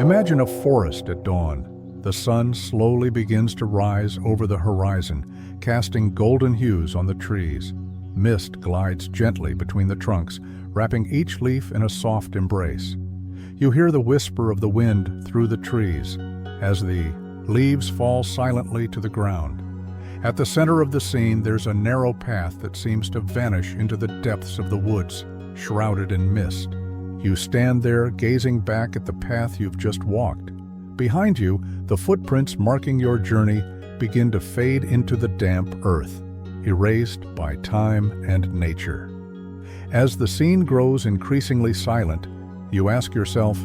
Imagine a forest at dawn. The sun slowly begins to rise over the horizon, casting golden hues on the trees. Mist glides gently between the trunks, wrapping each leaf in a soft embrace. You hear the whisper of the wind through the trees as the leaves fall silently to the ground. At the center of the scene, there's a narrow path that seems to vanish into the depths of the woods, shrouded in mist. You stand there, gazing back at the path you've just walked. Behind you, the footprints marking your journey begin to fade into the damp earth, erased by time and nature. As the scene grows increasingly silent, you ask yourself,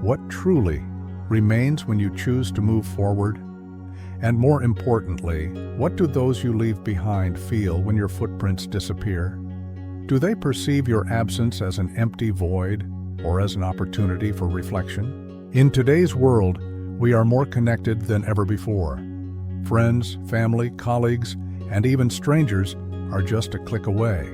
what truly remains when you choose to move forward? And more importantly, what do those you leave behind feel when your footprints disappear? Do they perceive your absence as an empty void or as an opportunity for reflection? In today's world, we are more connected than ever before. Friends, family, colleagues, and even strangers are just a click away.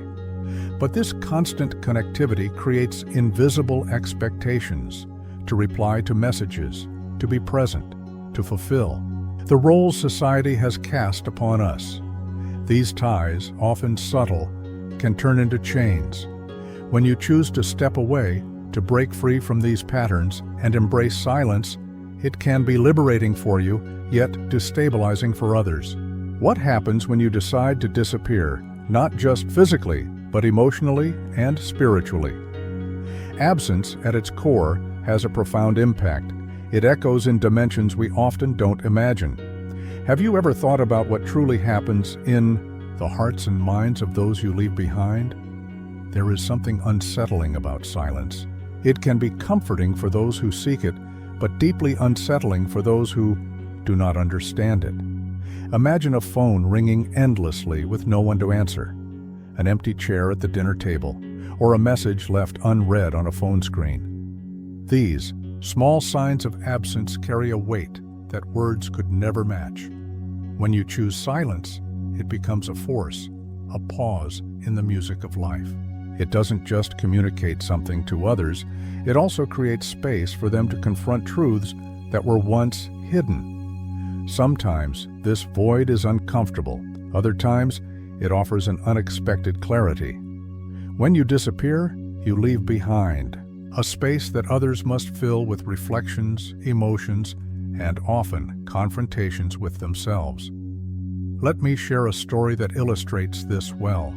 But this constant connectivity creates invisible expectations to reply to messages, to be present, to fulfill the roles society has cast upon us. These ties, often subtle, can turn into chains. When you choose to step away, to break free from these patterns and embrace silence, it can be liberating for you, yet destabilizing for others. What happens when you decide to disappear, not just physically, but emotionally and spiritually? Absence, at its core, has a profound impact. It echoes in dimensions we often don't imagine. Have you ever thought about what truly happens in the hearts and minds of those you leave behind? There is something unsettling about silence. It can be comforting for those who seek it, but deeply unsettling for those who do not understand it. Imagine a phone ringing endlessly with no one to answer, an empty chair at the dinner table, or a message left unread on a phone screen. These small signs of absence carry a weight that words could never match. When you choose silence, it becomes a force, a pause in the music of life. It doesn't just communicate something to others, it also creates space for them to confront truths that were once hidden. Sometimes this void is uncomfortable, other times it offers an unexpected clarity. When you disappear, you leave behind a space that others must fill with reflections, emotions, and often confrontations with themselves. Let me share a story that illustrates this well.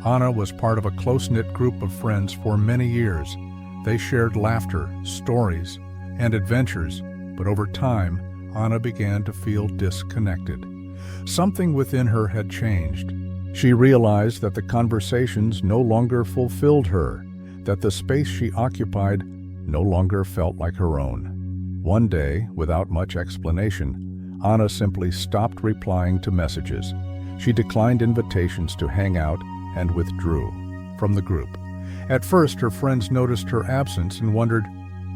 Anna was part of a close-knit group of friends for many years. They shared laughter, stories, and adventures, but over time, Anna began to feel disconnected. Something within her had changed. She realized that the conversations no longer fulfilled her, that the space she occupied no longer felt like her own. One day, without much explanation, Anna simply stopped replying to messages. She declined invitations to hang out and withdrew from the group. At first, her friends noticed her absence and wondered,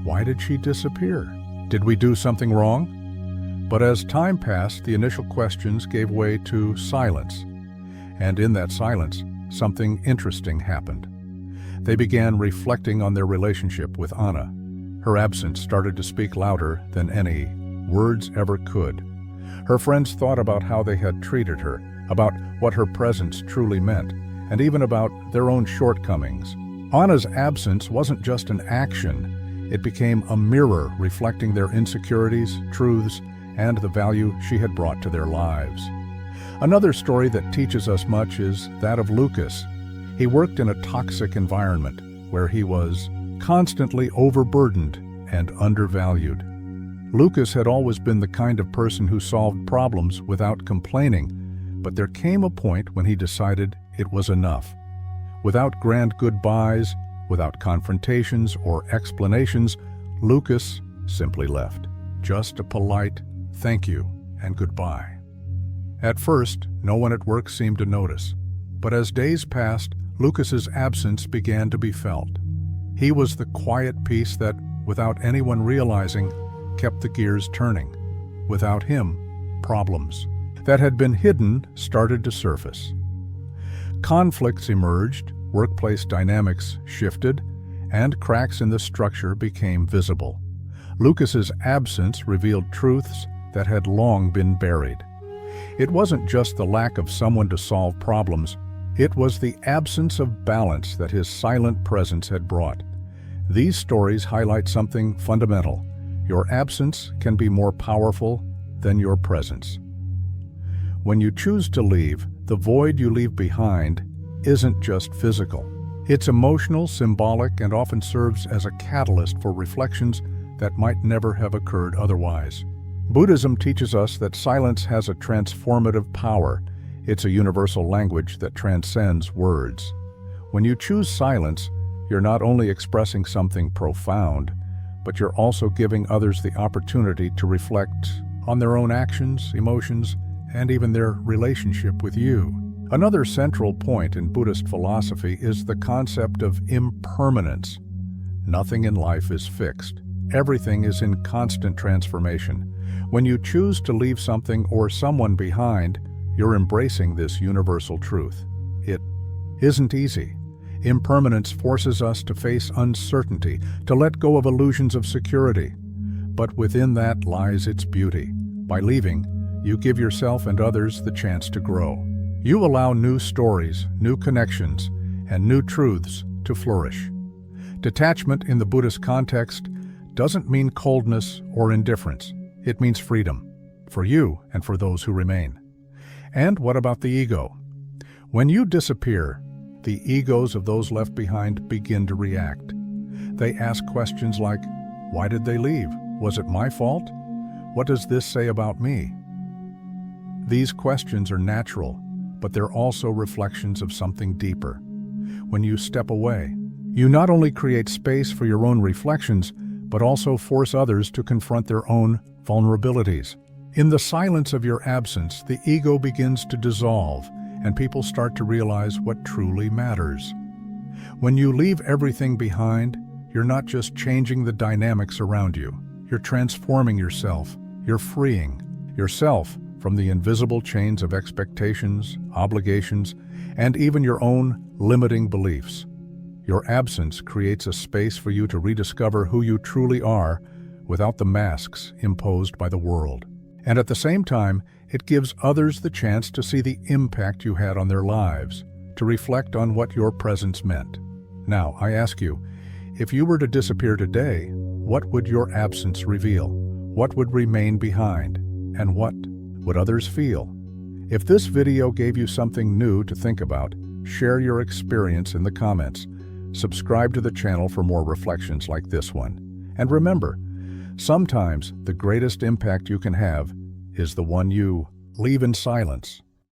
why did she disappear? Did we do something wrong? But as time passed, the initial questions gave way to silence. And in that silence, something interesting happened. They began reflecting on their relationship with Anna. Her absence started to speak louder than any words ever could. Her friends thought about how they had treated her, about what her presence truly meant, and even about their own shortcomings. Anna's absence wasn't just an action, it became a mirror reflecting their insecurities, truths, and the value she had brought to their lives. Another story that teaches us much is that of Lucas. He worked in a toxic environment where he was constantly overburdened and undervalued. Lucas had always been the kind of person who solved problems without complaining, but there came a point when he decided it was enough. Without grand goodbyes, without confrontations or explanations, Lucas simply left. Just a polite thank you and goodbye. At first, no one at work seemed to notice, but as days passed, Lucas's absence began to be felt. He was the quiet piece that, without anyone realizing, kept the gears turning. Without him, problems that had been hidden started to surface. Conflicts emerged, workplace dynamics shifted, and cracks in the structure became visible. Lucas's absence revealed truths that had long been buried. It wasn't just the lack of someone to solve problems, it was the absence of balance that his silent presence had brought. These stories highlight something fundamental. Your absence can be more powerful than your presence. When you choose to leave, the void you leave behind isn't just physical. It's emotional, symbolic, and often serves as a catalyst for reflections that might never have occurred otherwise. Buddhism teaches us that silence has a transformative power. It's a universal language that transcends words. When you choose silence, you're not only expressing something profound, but you're also giving others the opportunity to reflect on their own actions, emotions, and even their relationship with you. Another central point in Buddhist philosophy is the concept of impermanence. Nothing in life is fixed. Everything is in constant transformation. When you choose to leave something or someone behind, you're embracing this universal truth. It isn't easy. Impermanence forces us to face uncertainty, to let go of illusions of security. But within that lies its beauty. By leaving, you give yourself and others the chance to grow. You allow new stories, new connections, and new truths to flourish. Detachment in the Buddhist context doesn't mean coldness or indifference. It means freedom, for you and for those who remain. And what about the ego? When you disappear, the egos of those left behind begin to react. They ask questions like, why did they leave? Was it my fault? What does this say about me? These questions are natural, but they're also reflections of something deeper. When you step away, you not only create space for your own reflections, but also force others to confront their own vulnerabilities. In the silence of your absence, the ego begins to dissolve, and people start to realize what truly matters. When you leave everything behind, you're not just changing the dynamics around you. You're transforming yourself. You're freeing yourself from the invisible chains of expectations, obligations, and even your own limiting beliefs. Your absence creates a space for you to rediscover who you truly are without the masks imposed by the world. And at the same time, it gives others the chance to see the impact you had on their lives, to reflect on what your presence meant. Now, I ask you, if you were to disappear today, what would your absence reveal? What would remain behind? And what would others feel? If this video gave you something new to think about, share your experience in the comments. Subscribe to the channel for more reflections like this one. And remember, sometimes the greatest impact you can have is the one you leave in silence.